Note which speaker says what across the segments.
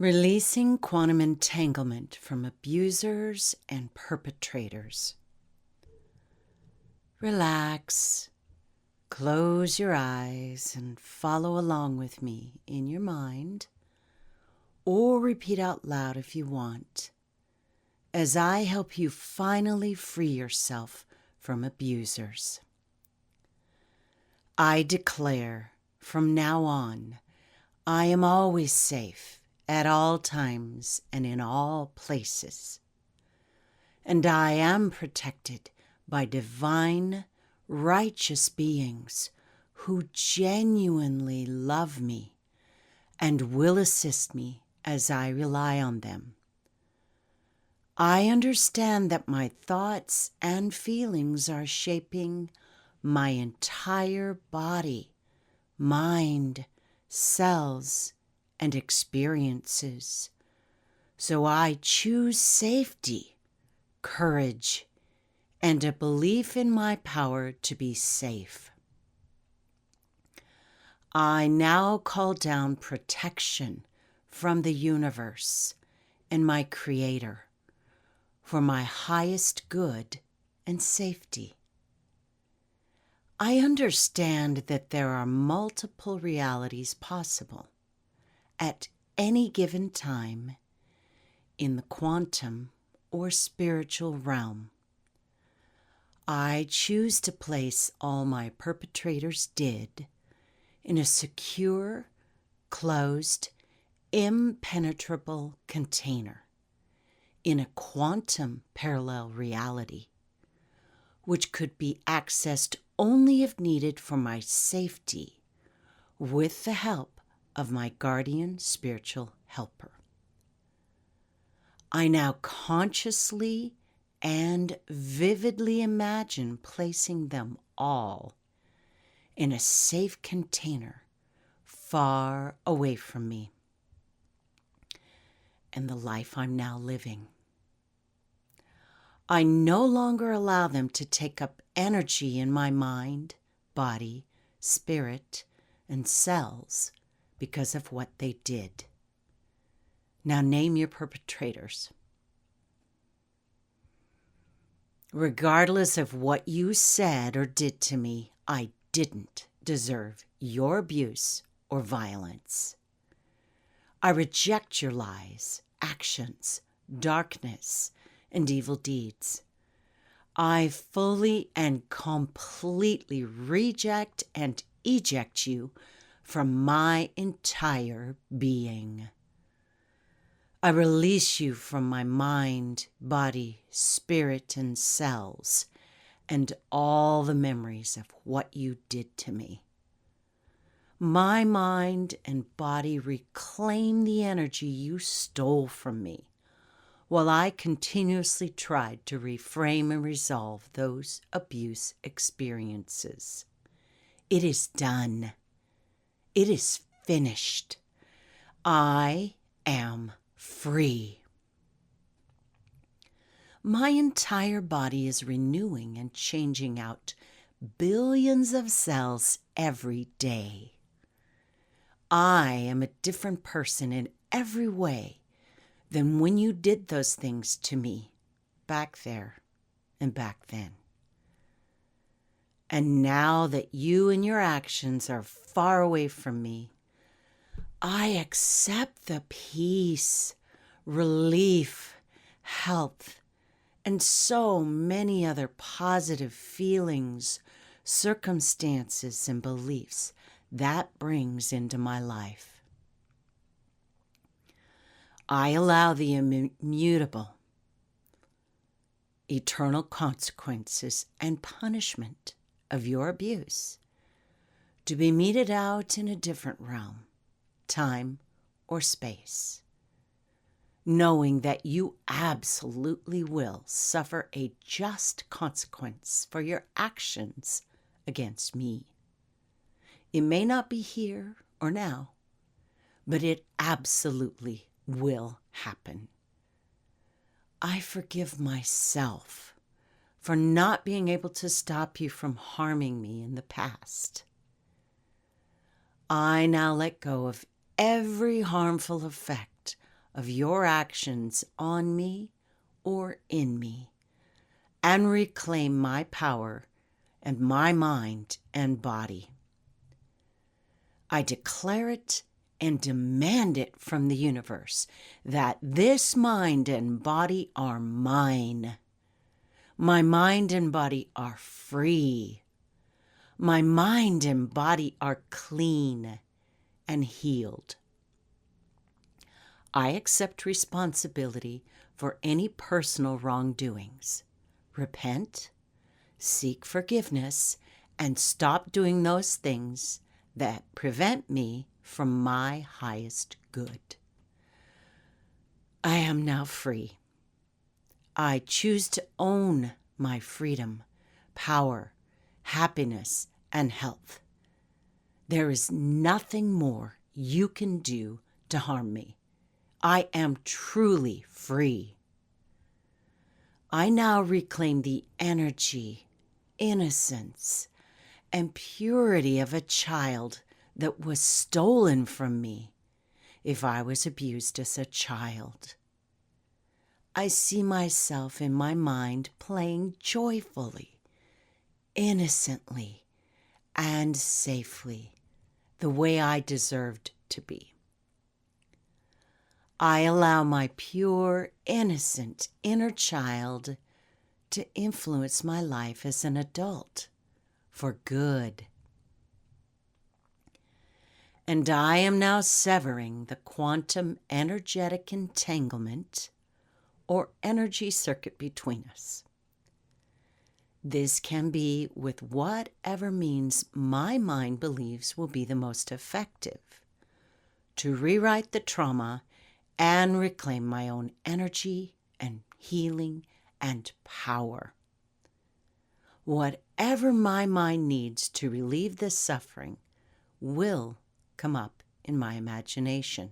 Speaker 1: Releasing quantum entanglement from abusers and perpetrators. Relax, close your eyes, and follow along with me in your mind, or repeat out loud if you want, as I help you finally free yourself from abusers. I declare, from now on, I am always safe at all times and in all places. And I am protected by divine, righteous beings who genuinely love me and will assist me as I rely on them. I understand that my thoughts and feelings are shaping my entire body, mind, cells, and experiences. So I choose safety, courage, and a belief in my power to be safe. I now call down protection from the universe and my Creator for my highest good and safety. I understand that there are multiple realities possible at any given time in the quantum or spiritual realm. I choose to place all my perpetrators did in a secure, closed, impenetrable container in a quantum parallel reality, which could be accessed only if needed for my safety with the help of my guardian spiritual helper. I now consciously and vividly imagine placing them all in a safe container far away from me and the life I'm now living. I no longer allow them to take up energy in my mind, body, spirit, and cells because of what they did. Now name your perpetrators. Regardless of what you said or did to me, I didn't deserve your abuse or violence. I reject your lies, actions, darkness, and evil deeds. I fully and completely reject and eject you from my entire being. I release you from my mind, body, spirit, and cells, and all the memories of what you did to me. My mind and body reclaim the energy you stole from me, while I continuously tried to reframe and resolve those abuse experiences. It is done. It is finished. I am free. My entire body is renewing and changing out billions of cells every day. I am a different person in every way than when you did those things to me back there and back then. And now that you and your actions are far away from me, I accept the peace, relief, health, and so many other positive feelings, circumstances, and beliefs that brings into my life. I allow the immutable, eternal consequences and punishment of your abuse to be meted out in a different realm, time, or space, knowing that you absolutely will suffer a just consequence for your actions against me. It may not be here or now, but it absolutely will happen. I forgive myself for not being able to stop you from harming me in the past. I now let go of every harmful effect of your actions on me or in me, and reclaim my power and my mind and body. I declare it and demand it from the universe that this mind and body are mine. My mind and body are free. My mind and body are clean and healed. I accept responsibility for any personal wrongdoings. Repent, seek forgiveness, and stop doing those things that prevent me from my highest good. I am now free. I choose to own my freedom, power, happiness, and health. There is nothing more you can do to harm me. I am truly free. I now reclaim the energy, innocence, and purity of a child that was stolen from me if I was abused as a child. I see myself in my mind playing joyfully, innocently, and safely, the way I deserved to be. I allow my pure, innocent inner child to influence my life as an adult for good. And I am now severing the quantum energetic entanglement or energy circuit between us. This can be with whatever means my mind believes will be the most effective to rewrite the trauma and reclaim my own energy and healing and power. Whatever my mind needs to relieve this suffering will come up in my imagination.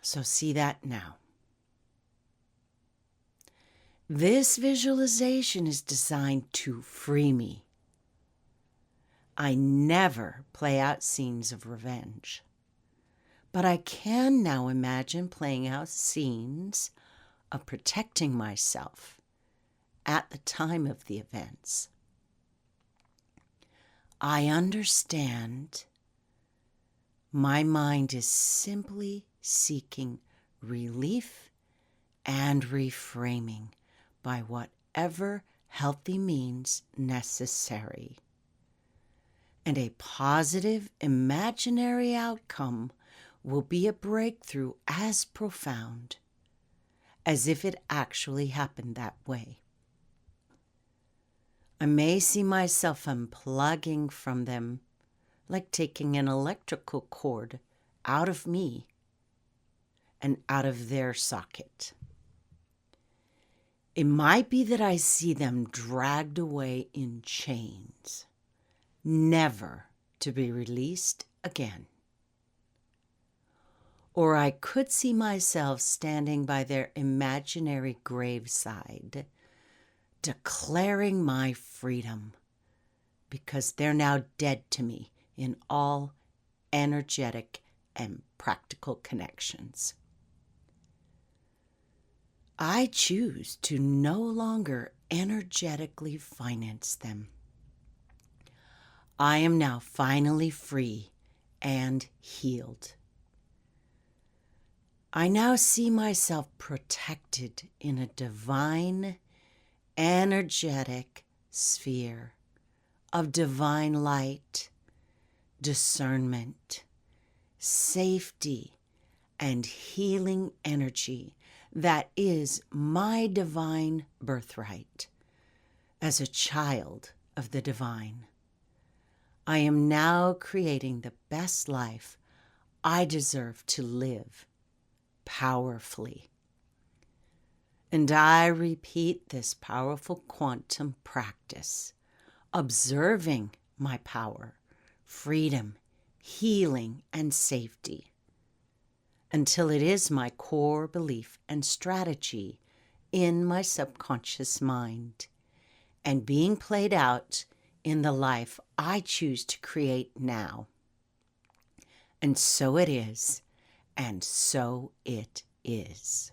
Speaker 1: So see that now. This visualization is designed to free me. I never play out scenes of revenge, but I can now imagine playing out scenes of protecting myself at the time of the events. I understand my mind is simply seeking relief and reframing by whatever healthy means necessary. And a positive imaginary outcome will be a breakthrough as profound as if it actually happened that way. I may see myself unplugging from them, like taking an electrical cord out of me and out of their socket. It might be that I see them dragged away in chains, never to be released again. Or I could see myself standing by their imaginary graveside, declaring my freedom, because they're now dead to me in all energetic and practical connections. I choose to no longer energetically finance them. I am now finally free and healed. I now see myself protected in a divine, energetic sphere of divine light, discernment, safety, and healing energy that is my divine birthright as a child of the divine. I am now creating the best life I deserve to live powerfully. And I repeat this powerful quantum practice, observing my power, freedom, healing, and safety, until it is my core belief and strategy in my subconscious mind and being played out in the life I choose to create now. And so it is, and so it is.